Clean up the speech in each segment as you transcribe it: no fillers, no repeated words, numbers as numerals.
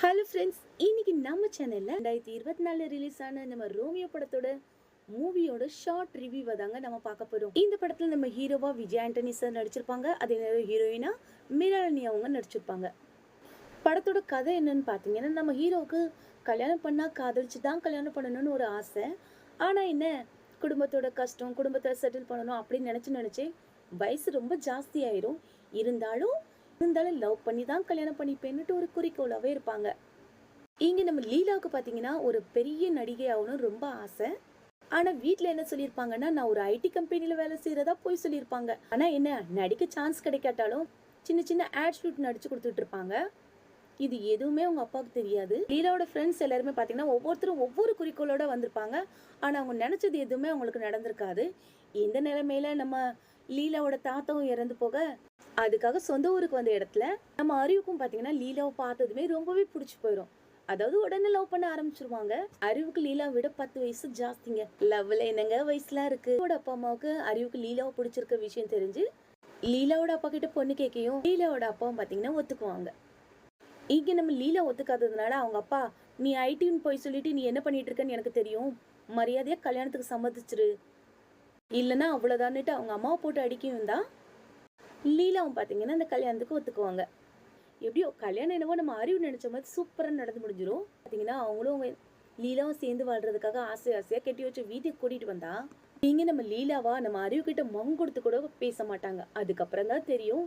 Hello friends, இன்னைக்கு நம்ம சேனல்ல 2024 ரிலீஸ் ஆன நம்ம ரோமியோ படத்தோட மூவியோட ஷார்ட் ரிவ்யூவை தாங்க நம்ம பார்க்க போறோம். இந்த படத்துல நம்ம ஹீரோவா விஜய் ஆண்டனி சார் நடிச்சிருப்பாங்க. அதே நேரம் ஹீரோயினா மிராலினி அவங்க நடிச்சிருப்பாங்க. படத்தோட கதை என்னன்னு பார்த்தீங்கன்னா, நம்ம ஹீரோவுக்கு கல்யாணம் பண்ணா காதலிச்சு தான் கல்யாணம் பண்ணணும்னு ஒரு ஆசை. ஆனா என்ன, குடும்பத்தோட கஷ்டம், குடும்பத்தை செட்டில் பண்ணணும் அப்படின்னு நினைச்சு வயசு ரொம்ப ஜாஸ்தி ஆயிரும். இருந்தாலும் லவ் பண்ணி தான் கல்யாணம் பண்ணிப்பேன்னுட்டு ஒரு குறிக்கோளாவே இருப்பாங்க. இங்க நம்ம லீலாவுக்கு பாத்தீங்கன்னா ஒரு பெரிய நடிகை ஆகணும் ரொம்ப ஆசை. ஆனா வீட்ல என்ன சொல்லியிருப்பாங்கன்னா, நான் ஒரு ஐடி கம்பெனில வேலை செய்யறதா போய் சொல்லியிருப்பாங்க. ஆனா என்ன, நடிக்க சான்ஸ் கிடைக்காட்டாலும் சின்ன சின்ன ஆட் ஷூட் நடிச்சு கொடுத்துட்டு இருப்பாங்க. இது எதுவுமே அவங்க அப்பாவுக்கு தெரியாது. லீலாவோட ஃப்ரெண்ட்ஸ் எல்லாருமே பாத்தீங்கன்னா ஒவ்வொருத்தரும் ஒவ்வொரு குறிக்கோளோட வந்திருப்பாங்க. ஆனா அவங்க நினைச்சது எதுவுமே அவங்களுக்கு நடந்திருக்காது. இந்த நிலைமையில நம்ம லீலாவோட தாத்தாவும் இறந்து போக, அதுக்காக சொந்த ஊருக்கு வந்த இடத்துல நம்ம அறிவுக்கும் பாத்தீங்கன்னா லீலாவை பார்த்ததுமே ரொம்பவே பிடிச்சி போயிடும். அதாவது உடனே லவ் பண்ண ஆரம்பிச்சிருவாங்க. அறிவுக்கு லீலா விட 10 வயசு ஜாஸ்திங்க. லவ்ல என்னங்க வயசுலாம் இருக்கு. அப்பா அம்மாவுக்கு அறிவுக்கு லீலாவை பிடிச்சிருக்க விஷயம் தெரிஞ்சு லீலாவோட அப்பா கிட்ட பொண்ணு கேட்கையும் லீலாவோட அப்பாவும் பாத்தீங்கன்னா ஒத்துக்குவாங்க. இங்க நம்ம லீலா ஒத்துக்காததுனால அவங்க அப்பா, நீ ஐடின்னு போய் சொல்லிட்டு நீ என்ன பண்ணிட்டு இருக்கன்னு எனக்கு தெரியும், மரியாதையா கல்யாணத்துக்கு சம்மதிச்சிரு, இல்லைன்னா அவ்வளவுதான்னுட்டு அவங்க அம்மாவை போட்டு அடிக்கவும் தான் லீலாவும் பாத்தீங்கன்னா அந்த கல்யாணத்துக்கு ஒத்துக்குவாங்க. எப்படியோ கல்யாணம் என்னவோ நம்ம அறிவு நினைச்ச மாதிரி சூப்பரா நடந்து முடிஞ்சிடும். பாத்தீங்கன்னா அவங்களும் லீலாவும் சேர்ந்து வாழ்றதுக்காக ஆசையா கெட்டி வச்சு வீட்டுக்கு கூட்டிட்டு வந்தா, நீங்க நம்ம லீலாவா நம்ம அறிவு கிட்ட மொங் கொடுத்து கூட பேச மாட்டாங்க. அதுக்கப்புறம் தான் தெரியும்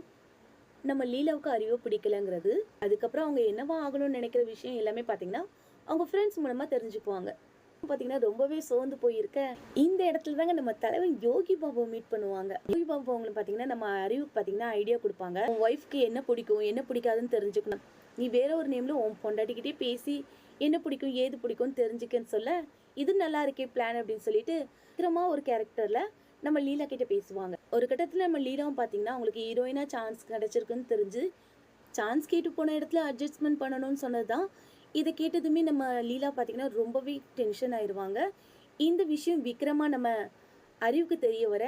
நம்ம லீலாவுக்கு அறிவு பிடிக்கலங்கிறது. அதுக்கப்புறம் அவங்க என்னவா ஆகணும்னு நினைக்கிற விஷயம் எல்லாமே பாத்தீங்கன்னா அவங்க ஃப்ரெண்ட்ஸ் மூலமா தெரிஞ்சுக்குவாங்க. பாத்தீங்கன்னா ரொம்பவே சோர்ந்து போயிருக்க இந்த இடத்துல தாங்க நம்ம தலைவன் யோகி பாபுவை மீட் பண்ணுவாங்க. யோகி பாபு அவங்களுக்கு பாத்தீங்கன்னா நம்ம அறிவுக்கு பாத்தீங்கன்னா ஐடியா கொடுப்பாங்க. உன் ஒய்ஃப்க்கு என்ன பிடிக்கும் என்ன பிடிக்காதுன்னு தெரிஞ்சுக்கணும், நீ வேற ஒரு நேம்ல உன் பொண்டாட்டிக்கிட்டே பேசி என்ன பிடிக்கும் ஏது பிடிக்கும்னு தெரிஞ்சுக்கன்னு சொல்ல, இது நல்லா இருக்கே பிளான் அப்படின்னு சொல்லிட்டு விக்ரமா ஒரு கேரக்டர்ல நம்ம லீலா கிட்ட பேசுவாங்க. ஒரு கட்டத்துல நம்ம லீலாவும் பாத்தீங்கன்னா அவங்களுக்கு ஹீரோயினா சான்ஸ் கிடைச்சிருக்குன்னு தெரிஞ்சு சான்ஸ் கேட்டு போன இடத்துல அட்ஜஸ்ட்மெண்ட் பண்ணணும்னு சொன்னதுதான். இதை கேட்டதுமே நம்ம லீலா பாத்தீங்கன்னா ரொம்பவே டென்ஷன் ஆயிடுவாங்க. இந்த விஷயம் விக்ரமா நம்ம அறிவுக்கு தெரிய வர,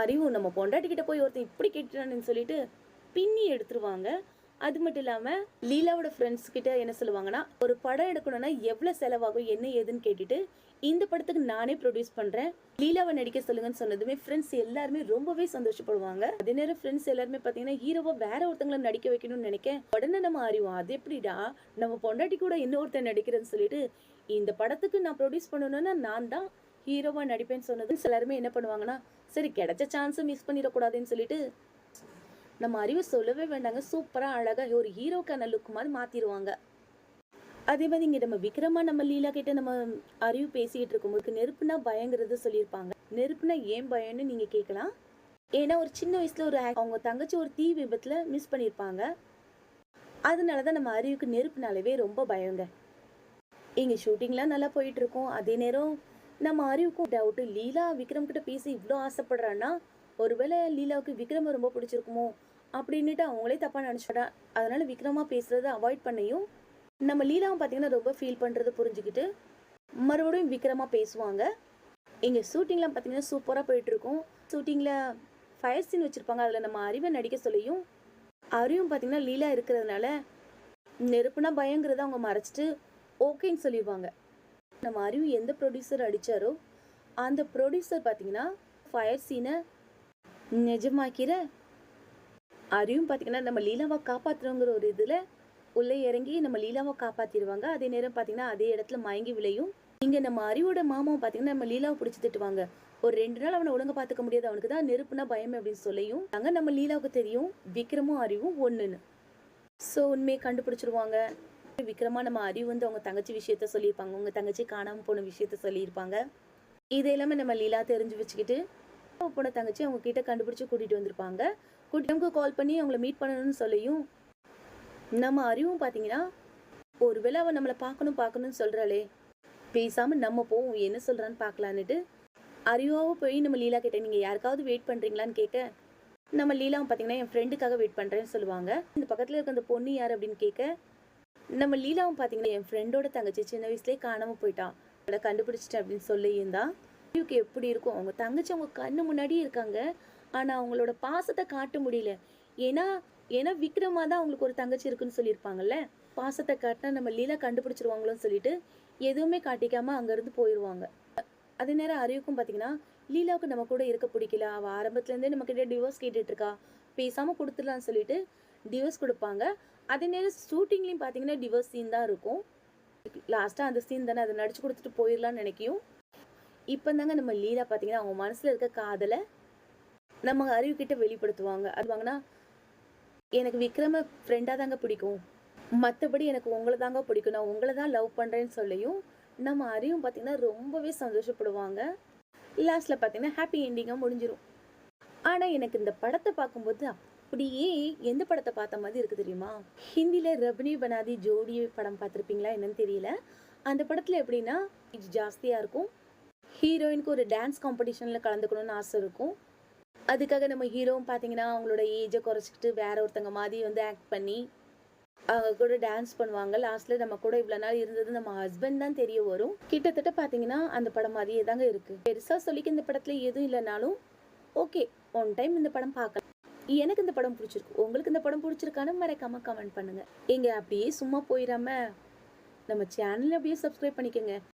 அறிவு நம்ம பொண்டாட்டிக்கிட்ட போய் ஒருத்தன் இப்படி கேட்டுட்டான்னு சொல்லிட்டு பின்னி எடுத்துருவாங்க. அது மட்டும் இல்லாம லீலாவோட ஃப்ரெண்ட்ஸ் கிட்ட என்ன சொல்லுவாங்கன்னா, ஒரு படம் எடுக்கணும்னா எவ்வளவு செலவாகும் என்ன ஏதுன்னு கேட்டுட்டு, இந்த படத்துக்கு நானே ப்ரொடியூஸ் பண்றேன், லீலாவை நடிக்க சொல்லுங்கன்னு சொன்னதுமே ஃப்ரெண்ட்ஸ் எல்லாருமே ரொம்பவே சந்தோஷப்படுவாங்க. அதே நேரம் ஃப்ரெண்ட்ஸ் எல்லாருமே பாத்தீங்கன்னா ஹீரோவா வேற ஒருத்தங்களை நடிக்க வைக்கணும்னு நினைக்க, உடனே நம்ம அறிவோம் அது எப்படிடா நம்ம பொண்டாட்டி கூட இன்னொருத்தன் நடிக்கிறேன்னு சொல்லிட்டு, இந்த படத்துக்கு நான் ப்ரொடியூஸ் பண்ணணும்னா நான் தான் ஹீரோவா நடிப்பேன்னு சொன்னது எல்லாருமே என்ன பண்ணுவாங்கன்னா, சரி கிடைச்ச சான்ஸை மிஸ் பண்ணிடக்கூடாதுன்னு சொல்லிட்டு நம்ம அறிவு சொல்லவே வேண்டாங்க, சூப்பரா அழகா ஒரு ஹீரோக்கான லுக் மாதிரி மாத்திடுவாங்க. அதே மாதிரி இங்க நம்ம விக்ரமா நம்ம லீலா கிட்ட நம்ம அறிவு பேசிட்டு இருக்கும்போது நெருப்புனா பயங்கிறது சொல்லியிருப்பாங்க. நெருப்புனா ஏன் பயம்னு நீங்க கேட்கலாம். ஏன்னா ஒரு சின்ன வயசுல அவங்க தங்கச்சி ஒரு தீ விபத்துல மிஸ் பண்ணியிருப்பாங்க. அதனாலதான் நம்ம அறிவுக்கு நெருப்புனாலவே ரொம்ப பயங்க. இங்க ஷூட்டிங்லாம் நல்லா போயிட்டு இருக்கும். அதே நேரம் நம்ம அறிவுக்கும் டவுட், லீலா விக்ரம் கிட்ட பேசி இவ்வளோ ஆசைப்படுறான்னா ஒருவேளை லீலாவுக்கு விக்ரம ரொம்ப பிடிச்சிருக்குமோ அப்படின்னுட்டு அவங்களே தப்பா நினைச்சிட்டா. அதனால விக்ரமா பேசுறத அவாய்ட் பண்ணியும் நம்ம லீலாவும் பாத்தீங்கன்னா ரொம்ப ஃபீல் பண்றது புரிஞ்சுக்கிட்டு மறுபடியும் விக்ரமா பேசுவாங்க. இங்க ஷூட்டிங்லாம் பாத்தீங்கன்னா சூப்பரா போயிட்டு இருக்கும். ஷூட்டிங்ல ஃபயர் சீன் வச்சிருப்பாங்க. அதுல நம்ம அறிவை நடிக்க சொல்லியும் அறிவும் பாத்தீங்கன்னா லீலா இருக்கிறதுனால நெருப்புனா பயங்கிறத அவங்க மறைச்சிட்டு ஓகேன்னு சொல்லிடுவாங்க. நம்ம அறிவு எந்த ப்ரொடியூசர் அடிச்சாரோ அந்த ப்ரொடியூசர் பாத்தீங்கன்னா ஃபயர் சீனை நிஜமாக்கிற அறிவும் பாத்தீங்கன்னா நம்ம லீலாவை காப்பாத்துறோங்கிற ஒரு இதுல உள்ள இறங்கி நம்ம லீலாவை காப்பாத்திடுவாங்க. அதே நேரம் பாத்தீங்கன்னா அதே இடத்துல மயங்கி விளையும். இங்க நம்ம அறிவோட மாமாவும் பாத்தீங்கன்னா நம்ம லீலாவை பிடிச்சி திட்டுவாங்க. ஒரு 2 நாள் அவனை ஒழுங்கா பாத்துக்க முடியாது, அவனுக்கு தான் நெருப்புனா பயம் அப்படின்னு சொல்லியும் அங்க நம்ம லீலாவுக்கு தெரியும் விக்ரமும் அறிவும் ஒண்ணுன்னு. சோ உண்மையை கண்டுபிடிச்சிருவாங்க. விக்ரமா நம்ம அறிவு வந்து அவங்க தங்கச்சி விஷயத்த சொல்லியிருப்பாங்க, உங்க தங்கச்சி காணாம போன விஷயத்த சொல்லியிருப்பாங்க. இது எல்லாமே நம்ம லீலா தெரிஞ்சு வச்சுக்கிட்டு போன தங்கச்சி அவங்க கிட்ட கண்டுபிடிச்சு கூட்டிட்டு வந்திருப்பாங்க. கூட்டிட்டு கால் பண்ணி அவங்கள மீட் பண்ணணும்னு சொல்லியும் நம்ம அறிவும் பாத்தீங்கன்னா ஒருவேளை அவன் நம்மளை பார்க்கணும்னு சொல்றாளே, பேசாம நம்ம போவோம் என்ன சொல்றான்னு பார்க்கலான்னுட்டு அறிவாவும் போய் நம்ம லீலா கிட்ட நீங்க யாருக்காவது வெயிட் பண்றீங்களான்னு கேட்க, நம்ம லீலாவும் பாத்தீங்கன்னா என் ஃப்ரெண்டுக்காக வெயிட் பண்றேன்னு சொல்லுவாங்க. இந்த பக்கத்துல இருக்க அந்த பொண்ணு யார் அப்படின்னு கேட்க, நம்ம லீலாவும் பாத்தீங்கன்னா என் ஃப்ரெண்டோட தங்கச்சி சின்ன வயசுலயே காணாம போயிட்டான், அதை கண்டுபிடிச்சிட்டேன் அப்படின்னு சொல்லியும் தான் அறிவுக்கு எப்படி இருக்கும். அவங்க தங்கச்சி அவங்க கண்ணு முன்னாடியே இருக்காங்க, ஆனா அவங்களோட பாசத்தை காட்ட முடியல. ஏன்னா ஏன்னா விக்ரமா தான் அவங்களுக்கு ஒரு தங்கச்சி இருக்குன்னு சொல்லியிருப்பாங்கல்ல. பாசத்தை காட்டினா நம்ம லீலா கண்டுபிடிச்சிருவாங்களோன்னு சொல்லிட்டு எதுவுமே காட்டிக்காம அங்கேருந்து போயிடுவாங்க. அதே நேரம் அறிவுக்கும் பார்த்தீங்கன்னா, லீலாவுக்கு நம்ம கூட இருக்க பிடிக்கல. அவள் ஆரம்பத்துலேருந்தே நம்மக்கிட்ட டிவோர்ஸ் கேட்டுட்டு இருக்கா. பேசாமல் கொடுத்துடலான்னு சொல்லிட்டு டிவோர்ஸ் கொடுப்பாங்க. அதே நேரம் ஷூட்டிங்லேயும் பார்த்தீங்கன்னா டிவோர்ஸ் சீன் தான் இருக்கும். லாஸ்ட்டாக அந்த சீன் தானே அதை நடிச்சு கொடுத்துட்டு போயிடலான்னு நினைக்கும். இப்போ தாங்க நம்ம லீலா பார்த்தீங்கன்னா அவங்க மனசில் இருக்க காதலை நம்ம அறிவுக்கிட்ட வெளிப்படுத்துவாங்க. அது வாங்கினா எனக்கு விக்ரம ஃப்ரெண்டாக தாங்க பிடிக்கும், மற்றபடி எனக்கு உங்களை தாங்க பிடிக்கும், நான் உங்களை தான் லவ் பண்ணுறேன்னு சொல்லியும் நம்ம அறிவும் பார்த்திங்கன்னா ரொம்பவே சந்தோஷப்படுவாங்க. லாஸ்ட்டில் பார்த்திங்கன்னா ஹாப்பி என்டிங்காக முடிஞ்சிடும். ஆனால் எனக்கு இந்த படத்தை பார்க்கும்போது அப்படியே எந்த படத்தை பார்த்த மாதிரி இருக்குது தெரியுமா? ஹிந்தியில் ரபினி பனாதி ஜோடி படம் பார்த்துருப்பீங்களா என்னன்னு தெரியல. அந்த படத்தில் எப்படின்னா இது ஜாஸ்தியாக இருக்கும். ஹீரோயினுக்கு ஒரு டான்ஸ் காம்படிஷனில் கலந்துக்கணும்னு ஆசை இருக்கும். அதுக்காக நம்ம ஹீரோவும் பார்த்தீங்கன்னா அவங்களோட ஏஜை குறைச்சிக்கிட்டு வேற ஒருத்தங்க மாதிரி வந்து ஆக்ட் பண்ணி அவங்க கூட டான்ஸ் பண்ணுவாங்க. லாஸ்ட்டில் நம்ம கூட இவ்வளோ நாள் இருந்தது நம்ம ஹஸ்பண்ட் தான் தெரிய வரும். கிட்டத்தட்ட பார்த்தீங்கன்னா அந்த படம் மாதிரியே தாங்க இருக்குது. பெருசாக சொல்லிக்க இந்த படத்தில் எதுவும் இல்லைனாலும் ஓகே, ஒன் டைம் இந்த படம் பார்க்கலாம். எனக்கு இந்த படம் பிடிச்சிருக்கு. உங்களுக்கு இந்த படம் பிடிச்சிருக்கான்னு மறக்காம கமெண்ட் பண்ணுங்கள். எங்க அப்படியே சும்மா போயிடாம நம்ம சேனலை அப்படியே சப்ஸ்கிரைப் பண்ணிக்கோங்க.